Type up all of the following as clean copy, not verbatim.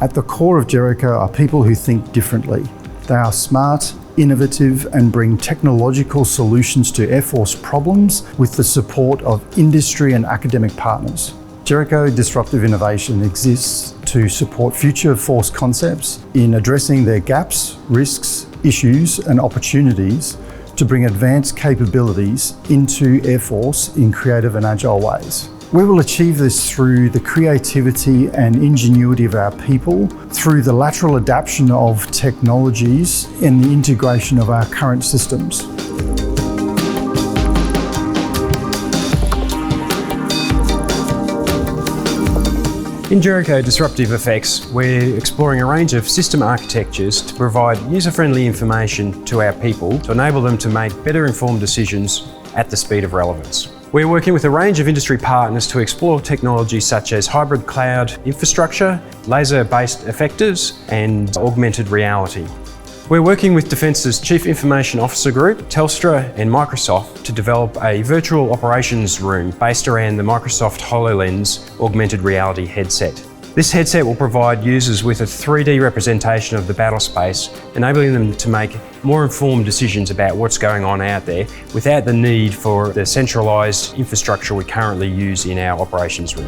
At the core of Jericho are people who think differently. They are smart, innovative, and bring technological solutions to Air Force problems with the support of industry and academic partners. Jericho Disruptive Innovation exists to support future force concepts in addressing their gaps, risks, issues, and opportunities to bring advanced capabilities into Air Force in creative and agile ways. We will achieve this through the creativity and ingenuity of our people, through the lateral adaptation of technologies and the integration of our current systems. In Jericho Disruptive Effects, we're exploring a range of system architectures to provide user-friendly information to our people to enable them to make better informed decisions at the speed of relevance. We're working with a range of industry partners to explore technologies such as hybrid cloud infrastructure, laser-based effectors, and augmented reality. We're working with Defence's Chief Information Officer Group, Telstra and Microsoft to develop a virtual operations room based around the Microsoft HoloLens augmented reality headset. This headset will provide users with a 3D representation of the battle space, enabling them to make more informed decisions about what's going on out there without the need for the centralised infrastructure we currently use in our operations room.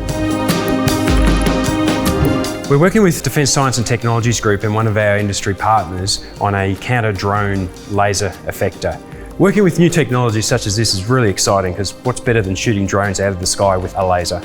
We're working with Defence Science and Technologies Group and one of our industry partners on a counter-drone laser effector. Working with new technologies such as this is really exciting because what's better than shooting drones out of the sky with a laser?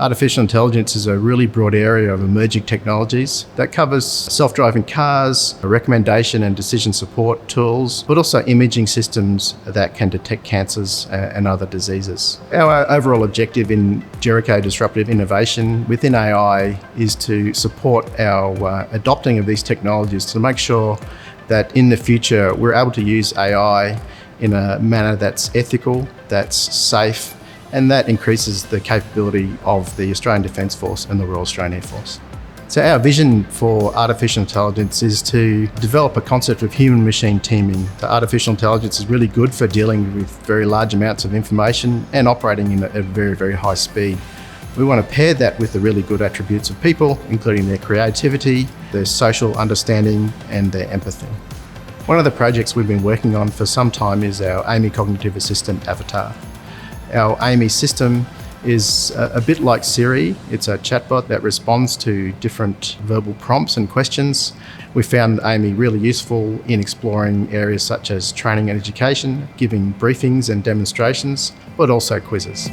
Artificial intelligence is a really broad area of emerging technologies that covers self-driving cars, recommendation and decision support tools, but also imaging systems that can detect cancers and other diseases. Our overall objective in Jericho Disruptive Innovation within AI is to support our adopting of these technologies to make sure that in the future we're able to use AI in a manner that's ethical, that's safe, and that increases the capability of the Australian Defence Force and the Royal Australian Air Force. So our vision for artificial intelligence is to develop a concept of human-machine teaming. The artificial intelligence is really good for dealing with very large amounts of information and operating at a very, very high speed. We want to pair that with the really good attributes of people, including their creativity, their social understanding, and their empathy. One of the projects we've been working on for some time is our AAMI Cognitive Assistant Avatar. Our AAMI system is a bit like Siri. It's a chatbot that responds to different verbal prompts and questions. We found AAMI really useful in exploring areas such as training and education, giving briefings and demonstrations, but also quizzes.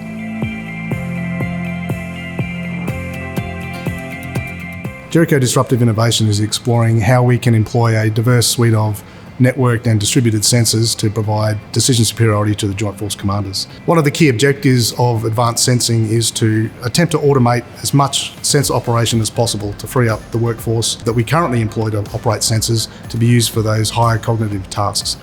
Jericho Disruptive Innovation is exploring how we can employ a diverse suite of networked and distributed sensors to provide decision superiority to the Joint Force Commanders. One of the key objectives of advanced sensing is to attempt to automate as much sensor operation as possible to free up the workforce that we currently employ to operate sensors to be used for those higher cognitive tasks.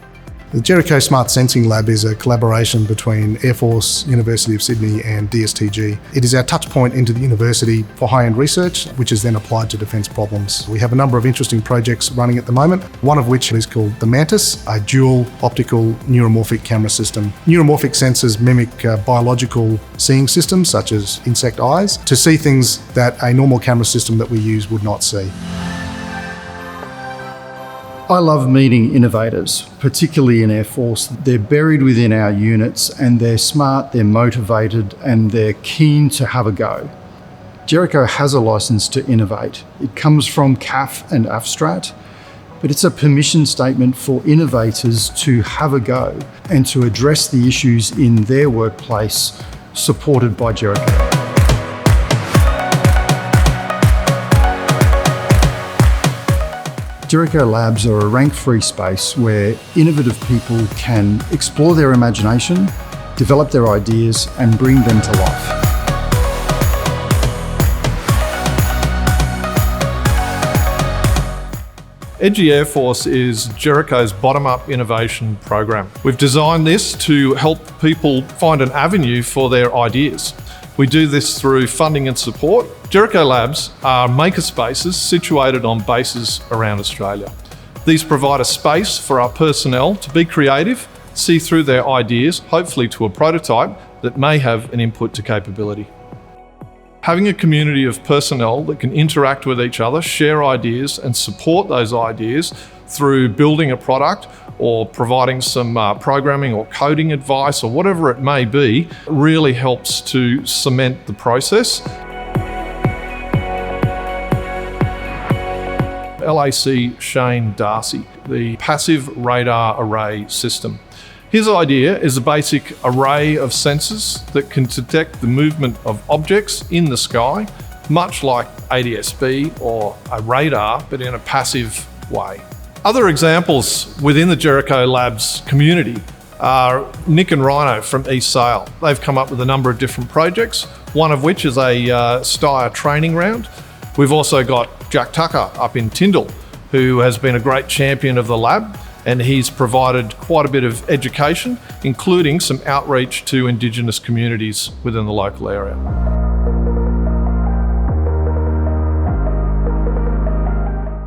The Jericho Smart Sensing Lab is a collaboration between Air Force, University of Sydney and DSTG. It is our touch point into the university for high-end research, which is then applied to defence problems. We have a number of interesting projects running at the moment, one of which is called the Mantis, a dual optical neuromorphic camera system. Neuromorphic sensors mimic biological seeing systems, such as insect eyes, to see things that a normal camera system that we use would not see. I love meeting innovators, particularly in Air Force. They're buried within our units and they're smart, they're motivated, and they're keen to have a go. Jericho has a license to innovate. It comes from CAF and AFSTRAT, but it's a permission statement for innovators to have a go and to address the issues in their workplace supported by Jericho. Jericho Labs are a rank-free space where innovative people can explore their imagination, develop their ideas, and bring them to life. Edgy Air Force is Jericho's bottom-up innovation program. We've designed this to help people find an avenue for their ideas. We do this through funding and support. Jericho Labs are makerspaces situated on bases around Australia. These provide a space for our personnel to be creative, see through their ideas, hopefully to a prototype that may have an input to capability. Having a community of personnel that can interact with each other, share ideas and support those ideas through building a product or providing some programming or coding advice or whatever it may be really helps to cement the process. LAC Shane Darcy, the passive radar array system. His idea is a basic array of sensors that can detect the movement of objects in the sky, much like ADS-B or a radar, but in a passive way. Other examples within the Jericho Labs community are Nick and Rhino from East Sale. They've come up with a number of different projects, one of which is a Steyr training round. We've also got Jack Tucker up in Tyndall, who has been a great champion of the lab, and he's provided quite a bit of education, including some outreach to Indigenous communities within the local area.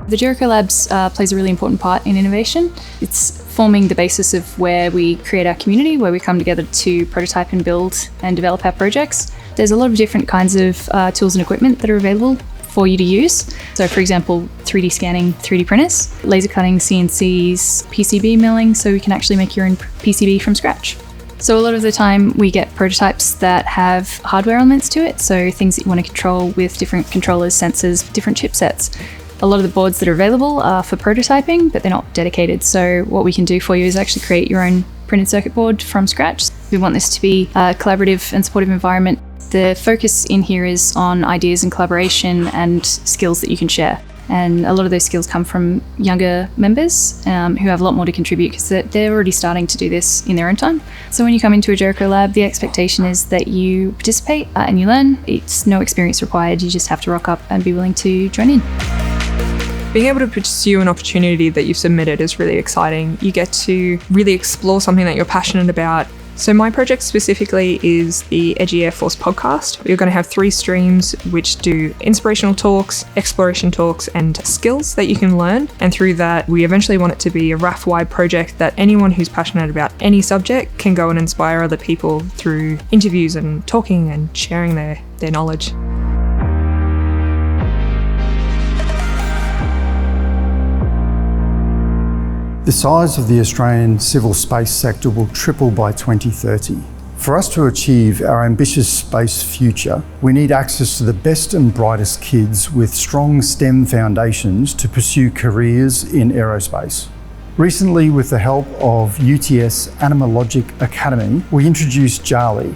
The Jericho Labs plays a really important part in innovation. It's forming the basis of where we create our community, where we come together to prototype and build and develop our projects. There's a lot of different kinds of tools and equipment that are available for you to use. So for example, 3D scanning, 3D printers, laser cutting, CNCs, PCB milling, so we can actually make your own PCB from scratch. So a lot of the time we get prototypes that have hardware elements to it, so things that you want to control with different controllers, sensors, different chipsets. A lot of the boards that are available are for prototyping, but they're not dedicated. So what we can do for you is actually create your own printed circuit board from scratch. We want this to be a collaborative and supportive environment. The focus in here is on ideas and collaboration and skills that you can share. And a lot of those skills come from younger members who have a lot more to contribute because they're already starting to do this in their own time. So when you come into a Jericho Lab, the expectation is that you participate and you learn. It's no experience required. You just have to rock up and be willing to join in. Being able to pursue an opportunity that you've submitted is really exciting. You get to really explore something that you're passionate about. So my project specifically is the Edgy Air Force podcast. We're going to have 3 streams which do inspirational talks, exploration talks, and skills that you can learn. And through that, we eventually want it to be a RAF-wide project that anyone who's passionate about any subject can go and inspire other people through interviews and talking and sharing their knowledge. The size of the Australian civil space sector will triple by 2030. For us to achieve our ambitious space future, we need access to the best and brightest kids with strong STEM foundations to pursue careers in aerospace. Recently, with the help of UTS Animalogic Academy, we introduced Jarly,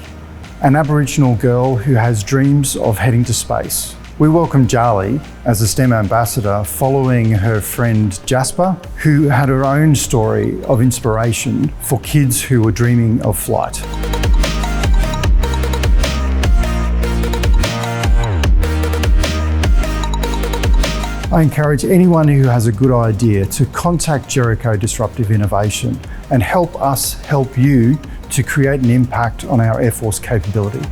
an Aboriginal girl who has dreams of heading to space. We welcome Jarly as a STEM ambassador following her friend Jasper, who had her own story of inspiration for kids who were dreaming of flight. I encourage anyone who has a good idea to contact Jericho Disruptive Innovation and help us help you to create an impact on our Air Force capability.